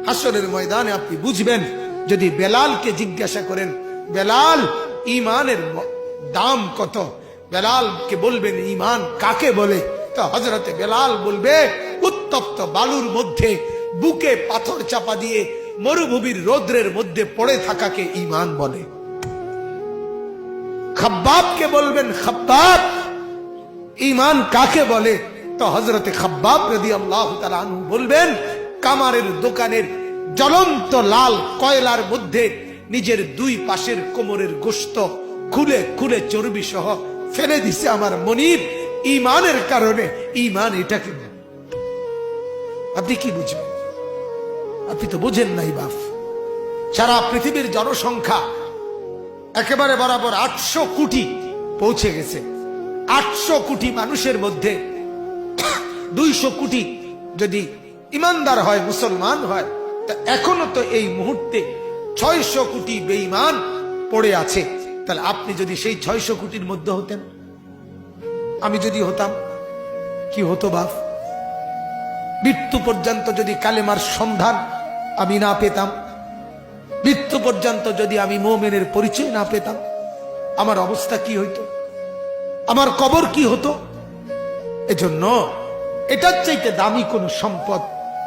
হাসরের ময়দানে আপনি বুঝবেন। যদি বেলালকে জিজ্ঞাসা করেন, বেলাল ঈমানের দাম কত, বেলালকে বলবেন ঈমান কাকে বলে, তো হযরতে বেলাল বলবে উত্তপ্ত বালুর মধ্যে বুকে পাথর চাপা দিয়ে মরুভূমির রৌদ্রের মধ্যে পড়ে থাকাকে ঈমান বলে। খাব্বাবকে বলবেন, খাব্বাব ঈমান কাকে বলে, তো হযরতে খাব্বাব রাদিয়াল্লাহু তাআলা আনহু বলবেন কামারের দোকানের জ্বলন্ত লাল কয়লার মধ্যে নিজের দুই পাশের কোমরের গোশত খুলে খুলে চর্বি সহ ফেলে দিছে আমার মনিব ঈমানের কারণে। ঈমান এটাকে আপনি কি বুঝবেন? আপনি তো বুঝেন নাই বাপ। সারা পৃথিবীর জনসংখ্যা একেবারে বরাবর 800 কোটি পৌঁছে গেছে। 800 কোটি মানুষের মধ্যে 200 কোটি যদি ইমানদার হয়, মুসলমান হয়, তা এখনো তো এই মুহূর্তে 600 কোটি বেঈমান পড়ে আছে। তাহলে আপনি যদি সেই 600 কোটির মধ্যে হতেন, আমি যদি হতাম, কি হতো বাপ? মৃত্যু পর্যন্ত যদি কালেমার সন্ধান আমি না পেতাম, মৃত্যু পর্যন্ত যদি আমি মুমিনের পরিচয় না পেতাম, আমার অবস্থা কি হইতো? আমার কবর কি হতো? এজন্য এটার চাইতে দামি কোন সম্পদ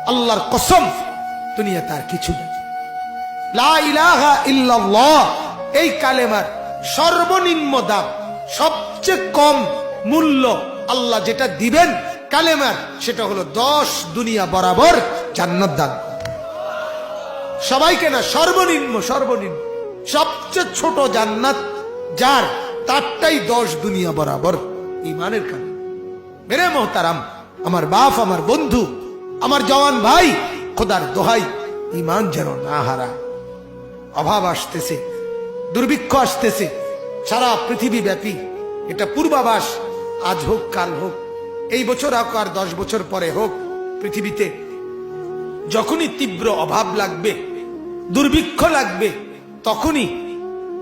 আল্লাহর কসম দুনিয়াতে আর কিছু নেই। লা ইলাহা ইল্লাল্লাহ এই কালেমার সর্বনিম্ন দাম, সবচেয়ে কম মূল্য আল্লাহ যেটা দিবেন কালেমার, সেটা হলো 10 দুনিয়া বরাবর জান্নাত দান। সবাইকে না, সর্বনিম্ন সর্বনিম্ন সবচেয়ে ছোট জান্নাত যার, তারটাই 10 দুনিয়া বরাবর ঈমানের কারণে। মেরে মোহতারাম, আমার বাপ, আমার বন্ধু, আমার জওয়ান ভাই, খোদার দোহাই ঈমান যেন না হারায়। অভাব আসতেছে, দুর্ভিক্ষ আসতেছে সারা পৃথিবী ব্যাপী, এটা পূর্বাভাস। আজ হোক, কাল হোক, এই বছর হোক, আর 10 বছর পরে হোক, পৃথিবীতে যখনই তীব্র অভাব লাগবে, দুর্ভিক্ষ লাগবে, তখনই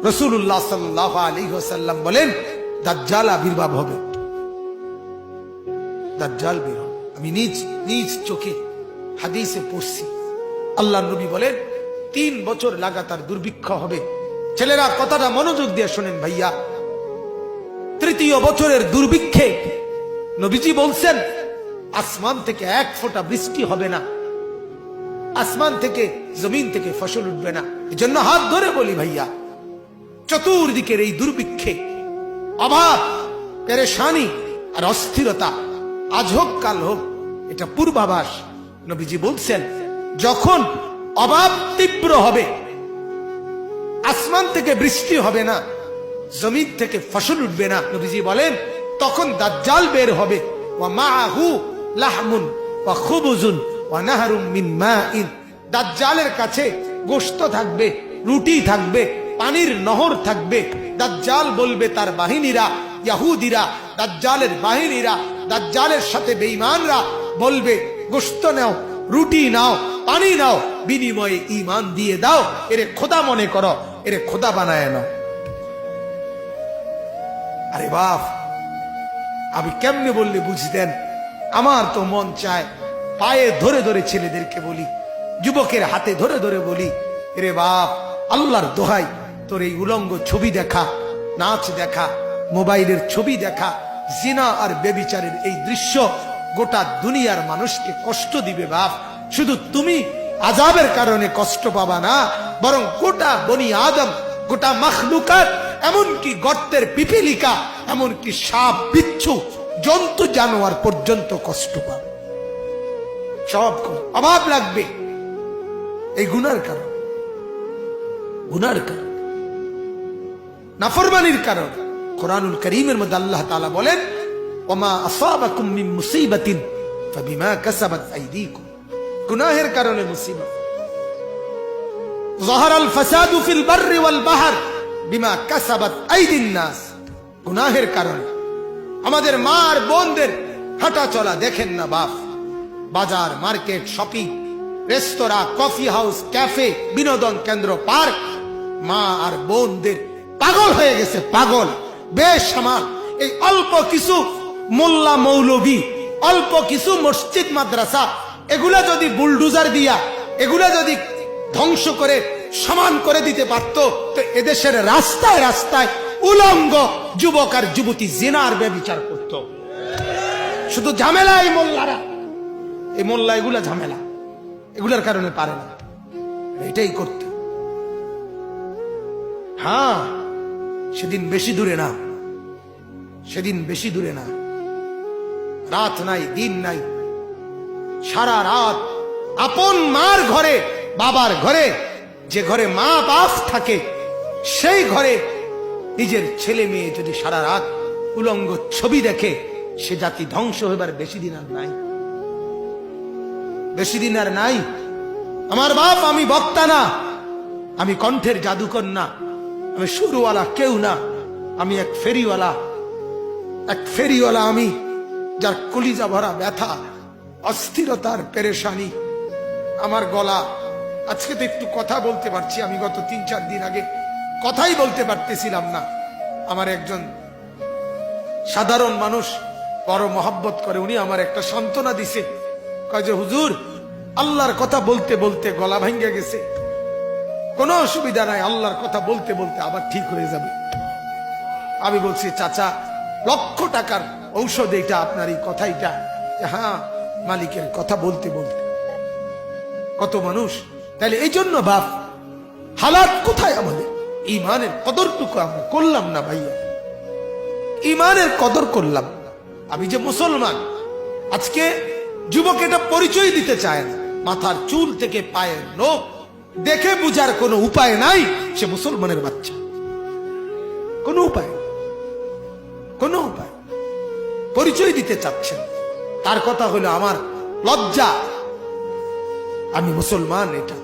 রাসূলুল্লাহ সাল্লাল্লাহু আলাইহি ওয়াসাল্লাম বলেন দাজ্জাল আবির্ভাব হবে। দাজ্জাল বের হবে। আমি নিজ চোখে হাদিসে পড়ছি। আল্লাহর নবী বলেন 3 বছর লাগাতার দুর্ভিক্ষ হবে। ছেলেরা কথাটা মনোযোগ দিয়ে শোনেন ভাইয়া। 3য় বছরের দুর্ভিক্ষে নবীজি বলছেন আসমান থেকে 1 ফোঁটা বৃষ্টি হবে না, আসমান থেকে জমিন থেকে ফসল উঠবে না। এজন্য হাত ধরে বলি ভাইয়া, চতুর্দিকের এই দুর্ভিক্ষে, অভাব, পেরেশানি আর অস্থিরতা, আজ হোক কাল হোক, এটা পূর্বাভাস। নবীজি বলছেন যখন অভাব তীব্র হবে, আসমান থেকে বৃষ্টি হবে না, জমিন থেকে ফসল উঠবে না, নবীজি বলেন তখন দাজ্জাল বের হবে। ওয়া মাআহু লাহমুন ওয়া খুবুজুন ওয়া নাহরুম মিন মাইন। দাজ্জালের কাছে গোশত থাকবে, রুটি থাকবে, পানির নহর থাকবে। দাজ্জাল বলবে তার বাহিনীরা, ইহুদিরা, দাজ্জালের বাহিনীরা, দাজ্জালের সাথে বেঈমানরা বলবে গোশত নাও, রুটি নাও, পানি নাও, বিনিময়ে ঈমান দিয়ে দাও, এরে খোদা মনে করো, এরে খোদা বানায় নাও। আরে বাপ, আমি কেমনে বললে বুঝতেন? আমার তো মন চায় পায়ে ধরে ধরে ছেলেদেরকে বলি, যুবকের হাতে ধরে ধরে বলি, রে বাপ, আল্লাহর দোহাই তোর এই উলঙ্গ ছবি দেখা, নাচ দেখা, মোবাইলের ছবি দেখা, জিনা আর বেবিচারের এই দৃশ্য গোটা দুনিয়ার মানুষকে কষ্ট দিবে বাপ। শুধু তুমি আযাবের কারণে কষ্ট পাবা না, বরং গোটা বনি আদম, গোটা মাখলুকাত, এমনকি গর্তের পিপিলিকা, এমনকি সাপ, বিচ্ছু, জন্তু জানোয়ার পর্যন্ত কষ্ট পাবে। সব অভাব লাগবে এই গুনার কারণ, গুনার কারণ, নাফরমানির কারণ। কোরআনুল কারীমের মধ্যে আল্লাহ তাআলা বলেন ওমা আসাবাকুম মিন মুসিবাতিন ফাবিমা কাসাবাত আইদিকুম। গুনাহের কারণে মুসিবত। যাহারাল ফাসাদু ফিল বাররি ওয়াল বাহর বিমা কাসাবাত আইদিন নাস। গুনাহের কারণে আমাদের মা আর বোনদের হাঁটা চলা দেখেন না বাপ, বাজার, মার্কেট, শপিং, রেস্তোরাঁ, কফি হাউস, ক্যাফে, বিনোদন কেন্দ্র, পার্ক, মা আর বোনদের পাগল হয়ে গেছে, পাগল, বেসামাল। এই অল্প কিছু মোল্লা মৌলভী, অল্প কিছু মসজিদ মাদ্রাসা, এগুলা যদি বুলডোজার দিয়া এগুলা যদি ধ্বংস করে সমান করে দিতে পারত, তো এদেশের রাস্তায় রাস্তায় উলঙ্গ যুবক আর যুবতী জিনার ব্যভিচার করত। শুধু ঝামেলা এই মোল্লারা, এই মোল্লা এগুলা ঝামেলা, এগুলার কারণে পারে না, এটাই করতে। হ্যাঁ, সেদিন বেশি দূরে না, সেদিন বেশি দূরে না, রাত নাই দিন নাই, সারা রাত আপন মার ঘরে, বাবার ঘরে, যে ঘরে মা বাপ থাকে, সেই ঘরে নিজের ছেলে মেয়ে যদি সারা রাত উলঙ্গ ছবি দেখে, সে জাতি ধ্বংস হইবার বেশি দিন আর নাই, বেশি দিন আর নাই। আমার বাপ, আমি বক্তা না, আমি কণ্ঠের জাদুকর না, আমি সুরওয়ালা কেউ না, আমি এক ফেরিওয়ালা, এক ফেরিওয়ালা আমি, যার কলিজা ভরা ব্যথা, অস্থিরতার পেরেশানি। আমার গলা আজকে তো একটু কথা বলতে পারছি, আমি গত 3-4 দিন আগে কথাই বলতে পারতেছিলাম না। আমার একজন সাধারণ মানুষ বড় মহব্বত করে, উনি আমার একটা সান্ত্বনা দিছে, কয় যে হুজুর, আল্লাহর কথা বলতে বলতে গলা ভেঙে গেছে, কোনো অসুবিধা নাই, আল্লাহর কথা বলতে বলতে আবার ঠিক হয়ে যাবে। আমি বলছি, চাচা, লক্ষ টাকার ঔষধ এটা, আপনার এই কথাইটা। হ্যাঁ, মালিকের কথা বলতে বলতে কত মানুষ। তাহলে এই জন্য বাপ, হালাত কোথায় আমাদের? ইমানের কদরটুকু আমরা করলাম না ভাইয়া, ইমানের কদর করলাম। আমি যে মুসলমান, আজকে যুবক এটা পরিচয় দিতে চায় না, মাথার চুল থেকে পায়ের নখ দেখে বুঝার কোনো উপায় নাই, সে মুসলমানের বাচ্চা। কোনো উপায়, কোনো উপায় পরিচয় দিতে চাচ্ছেন। তার কথা হলো, আমার লজ্জা, আমি মুসলমান। এটা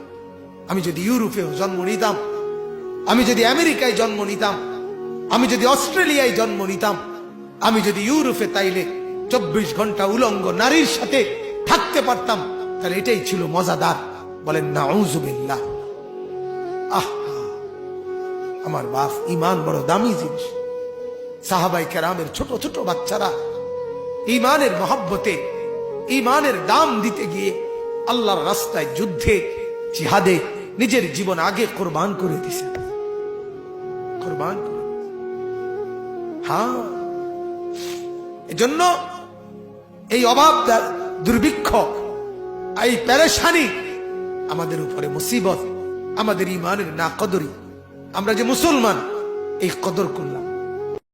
আমি যদি ইউরোপে জন্ম নিতাম, আমি যদি আমেরিকায় জন্ম নিতাম, আমি যদি অস্ট্রেলিয়ায় জন্ম নিতাম, আমি যদি ইউরোপে তাইলে 24 ঘন্টা উলঙ্গ নারীর সাথে থাকতে পারতাম, তাহলে এটাই ছিল মজাদার। বলেন নাউজুবিল্লাহ। আমার বাপ, ইমান বড় দামি জিনিস। সাহাবাই কেরামের ছোট ছোট বাচ্চারা ইমানের মহব্বতে, ইমানের দাম দিতে গিয়ে আল্লাহর রাস্তায়, যুদ্ধে, জিহাদে নিজের জীবন আগে কোরবান করে দিছে, কোরবান করে। হ্যাঁ, এজন্য এই অভাব, দুর্ভিক্ষ, এই পেরেশানি আমাদের উপরে মুসিবত, আমাদের ইমানের না কদরি। আমরা যে মুসলমান, এই কদর করলাম।